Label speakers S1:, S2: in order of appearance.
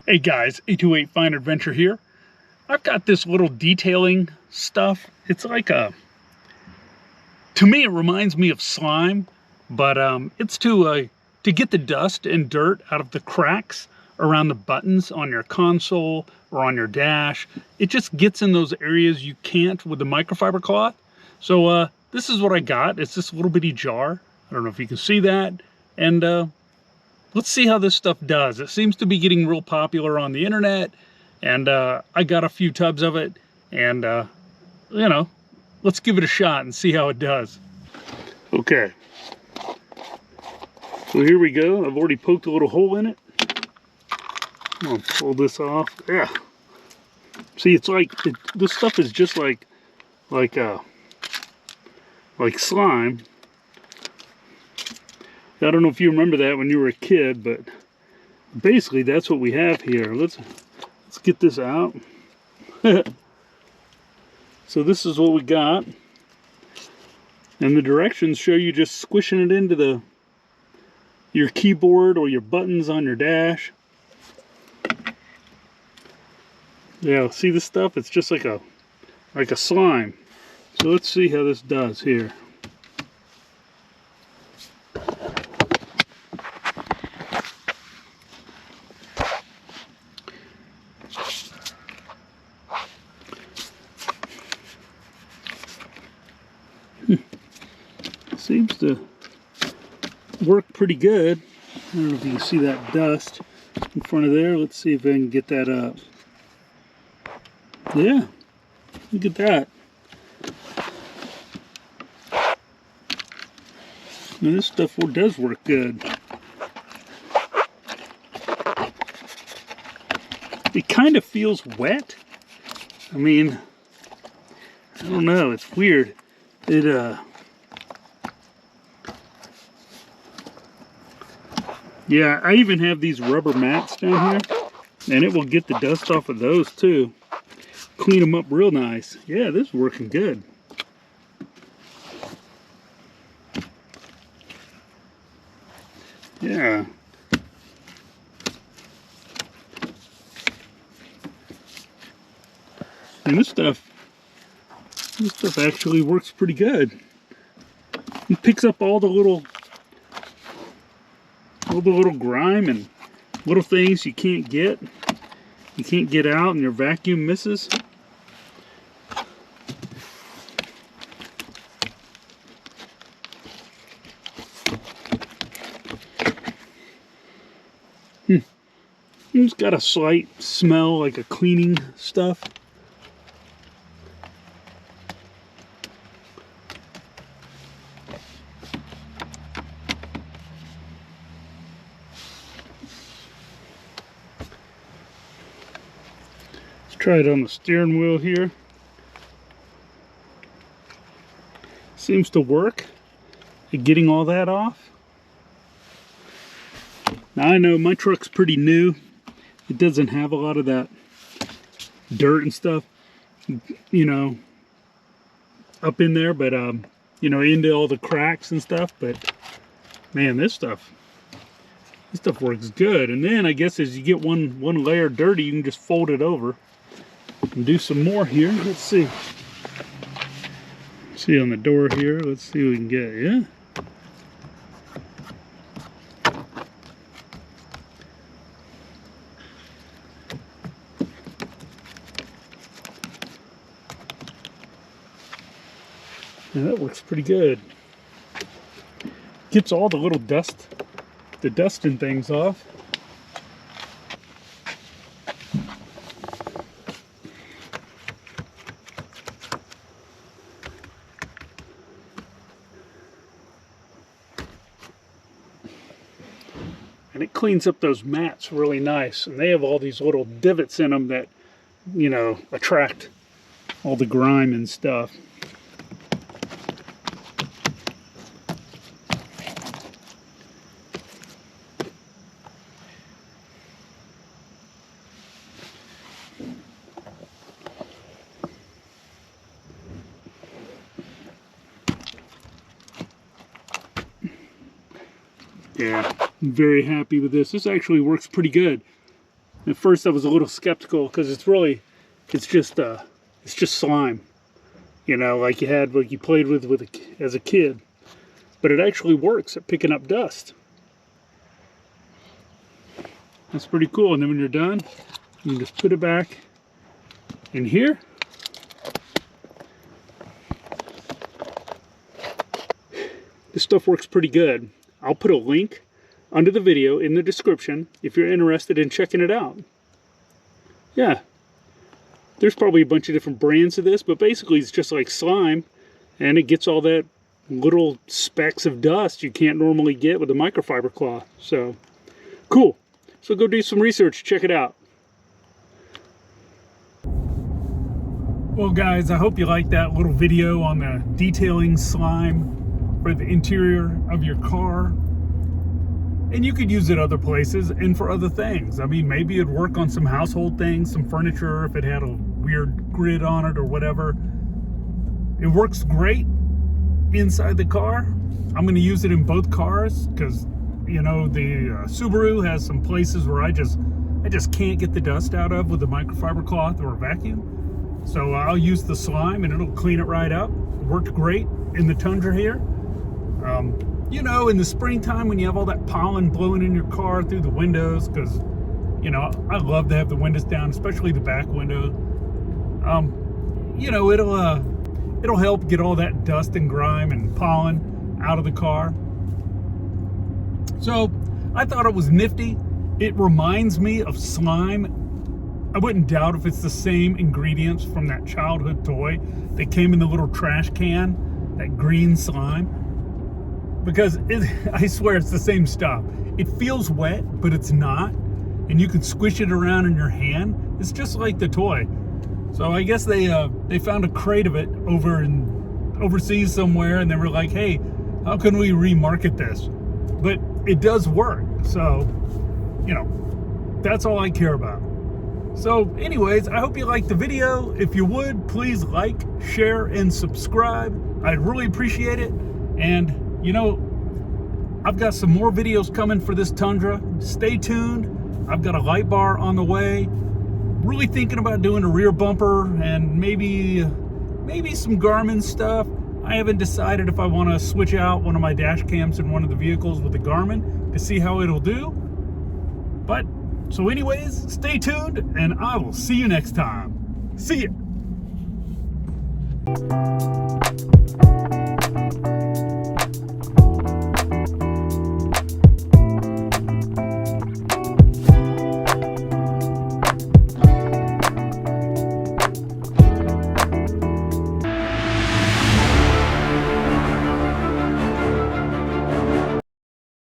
S1: Hey guys, 828 Fine Adventure here. I've got this little detailing stuff. It's like to me it reminds me of slime, but it's to get the dust and dirt out of the cracks around the buttons on your console or on your dash. It just gets in those areas you can't with the microfiber cloth. So this is what I got. It's this little bitty jar. I don't know if you can see that. And let's see how this stuff does. It seems to be getting real popular on the internet, and I got a few tubs of it, and you know, let's give it a shot and see how it does. Okay, so here we go. I've already poked a little hole in it. I'm gonna pull this off. Yeah, see, it's like this stuff is just like slime. I don't know if you remember that when you were a kid, but basically that's what we have here. Let's get this out. So this is what we got, and the directions show you just squishing it into your keyboard or your buttons on your dash. Yeah, see this stuff? It's just like a slime. So let's see how this does here. Seems to work pretty good. I don't know if you can see that dust in front of there. Let's see if I can get that up. Yeah, look at that. Now this stuff does work good. It kind of feels wet. I mean, I don't know, it's weird. Yeah, I even have these rubber mats down here, and it will get the dust off of those too. Clean them up real nice. Yeah, this is working good. Yeah. And this stuff actually works pretty good. It picks up all the little grime and little things you can't get out and your vacuum misses. It's got a slight smell like a cleaning stuff. Try it on the steering wheel here. Seems to work at getting all that off. Now I know my truck's pretty new. It doesn't have a lot of that dirt and stuff, you know, up in there, but you know, into all the cracks and stuff. But man, this stuff works good. And then I guess as you get one layer dirty, you can just fold it over and do some more here. Let's see. See on the door here. Let's see what we can get. Yeah. Yeah, that works pretty good. Gets all the little dust, the dust and things off. And it cleans up those mats really nice. And they have all these little divots in them that, you know, attract all the grime and stuff. Yeah, I'm very happy with this. This actually works pretty good. At first I was a little skeptical because it's just slime, you know, like you played with as a kid. But it actually works at picking up dust. That's pretty cool. And then when you're done, you can just put it back in here. This stuff works pretty good. I'll put a link under the video in the description if you're interested in checking it out. Yeah, there's probably a bunch of different brands of this, but basically it's just like slime, and it gets all that little specks of dust you can't normally get with a microfiber cloth. So cool. So go do some research, check it out. Well guys, I hope you liked that little video on the detailing slime for the interior of your car. And you could use it other places and for other things. I mean, maybe it'd work on some household things, some furniture, if it had a weird grid on it or whatever. It works great inside the car. I'm going to use it in both cars because, you know, the Subaru has some places where I just can't get the dust out of with a microfiber cloth or a vacuum. So I'll use the slime and it'll clean it right up. It worked great in the Tundra here. You know, in the springtime when you have all that pollen blowing in your car through the windows, because, you know, I love to have the windows down, especially the back window. You know, it'll help get all that dust and grime and pollen out of the car. So I thought it was nifty. It reminds me of slime. I wouldn't doubt if it's the same ingredients from that childhood toy that came in the little trash can, that green slime. Because I swear it's the same stuff. It feels wet, but it's not. And you can squish it around in your hand. It's just like the toy. So I guess they found a crate of it overseas somewhere, and they were like, hey, how can we remarket this? But it does work. So, you know, that's all I care about. So anyways, I hope you liked the video. If you would, please like, share, and subscribe. I'd really appreciate it. And you know, I've got some more videos coming for this Tundra. Stay tuned. I've got a light bar on the way. Really thinking about doing a rear bumper and maybe some Garmin stuff. I haven't decided if I want to switch out one of my dash cams in one of the vehicles with the Garmin to see how it'll do. But, so anyways, stay tuned and I will see you next time. See ya.